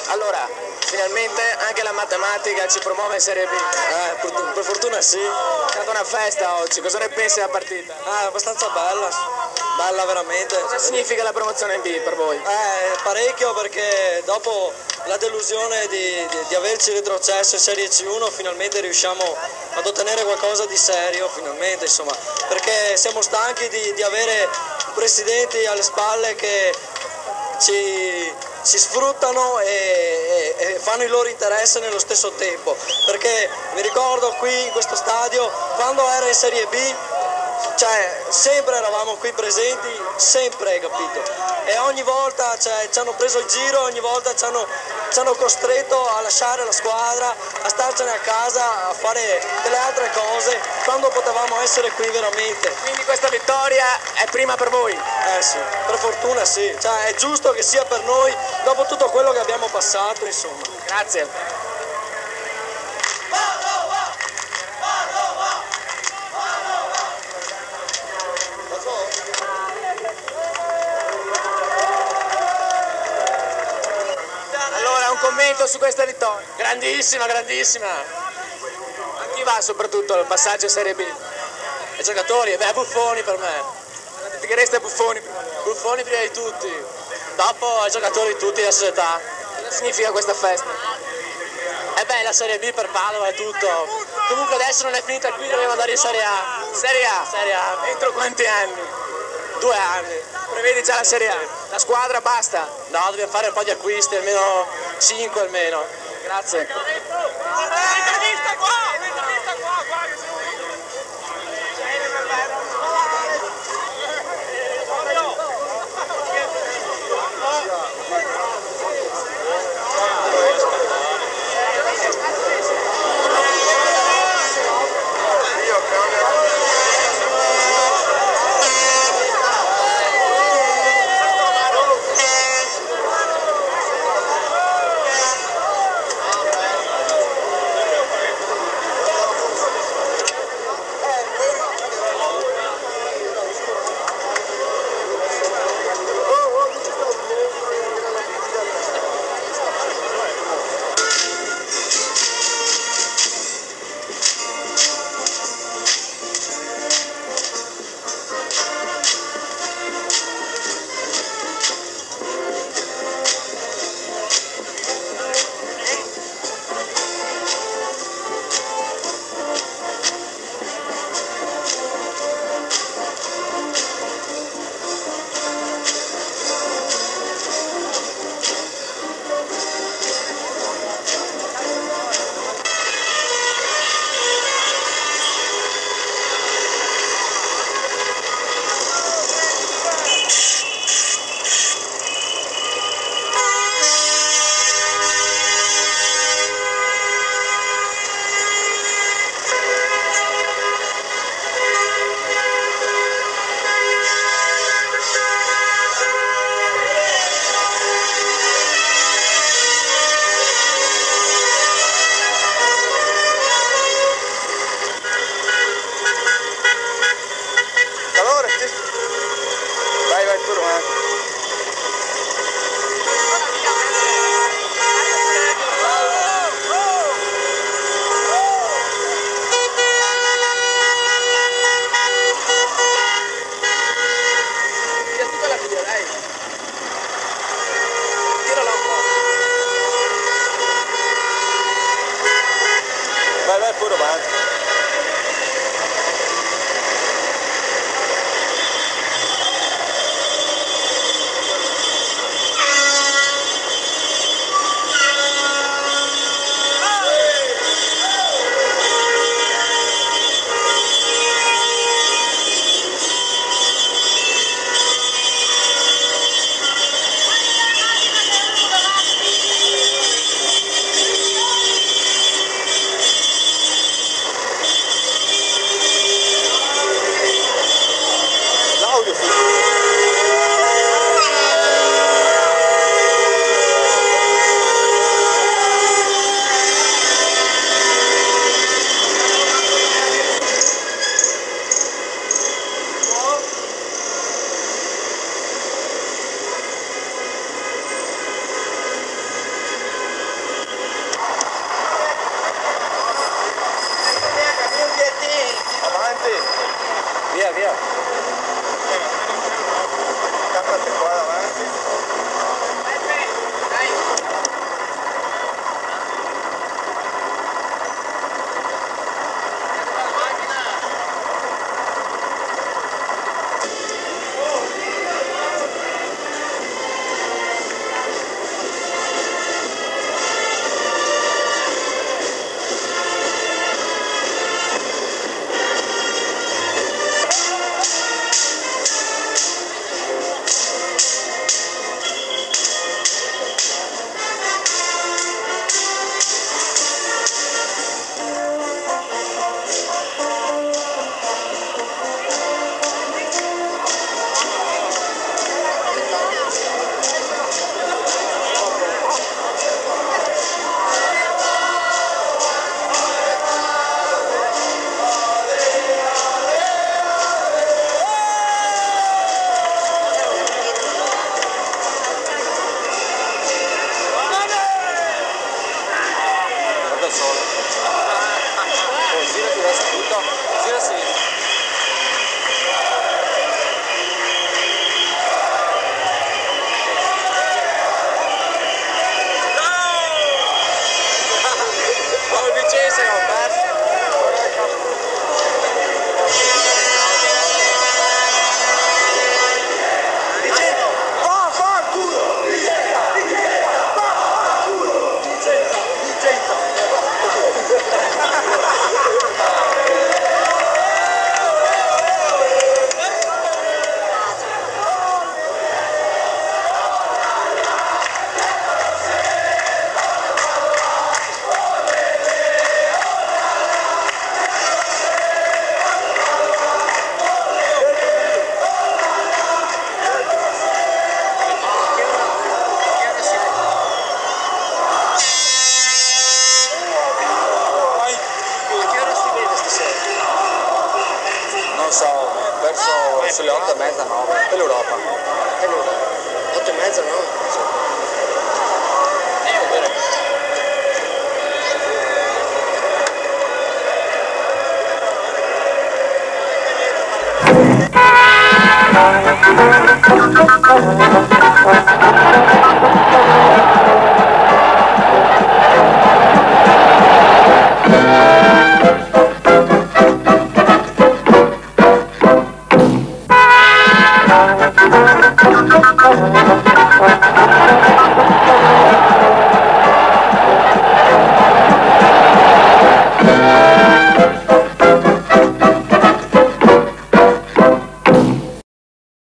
Allora, finalmente anche la matematica ci promuove in Serie B. Per fortuna sì. È stata una festa oggi, cosa ne pensi della partita? Abbastanza bella veramente. Cosa significa la promozione in B per voi? Parecchio, perché dopo la delusione di averci retrocesso in Serie C1 finalmente riusciamo ad ottenere qualcosa di serio, finalmente, insomma, perché siamo stanchi di avere presidenti alle spalle che ci sfruttano e fanno il loro interesse nello stesso tempo, perché mi ricordo qui in questo stadio quando era in Serie B, cioè sempre eravamo qui presenti, sempre, capito? E ogni volta ci hanno preso il giro, ogni volta ci hanno costretto a lasciare la squadra, a starcene a casa, a fare delle altre cose, quando potevamo essere qui veramente. Quindi questa vittoria è prima per voi? Sì, per fortuna sì, cioè è giusto che sia per noi, dopo tutto quello che abbiamo passato, insomma. Grazie. Allora, un commento su questa vittoria? Grandissima, grandissima. A chi va soprattutto il passaggio in Serie B? I giocatori, Buffoni per me. Ti chiedereste a Buffoni? Buffoni prima di tutti, dopo ai giocatori tutti della società. Cosa significa questa festa? La Serie B per Padova è tutto. Comunque adesso non è finita qui, dobbiamo andare in Serie A. Serie A? Serie A. Entro quanti anni? 2 anni. Prevedi già la Serie A? La squadra basta? No, dobbiamo fare un po' di acquisti, almeno 5 almeno. Grazie. solo. Girati verso tutto, gira a sinistra. Oh, Vincenzo, ho perso. Non so, verso sulle 8:30, 9, per l'Europa. 8:30, no? Thank you.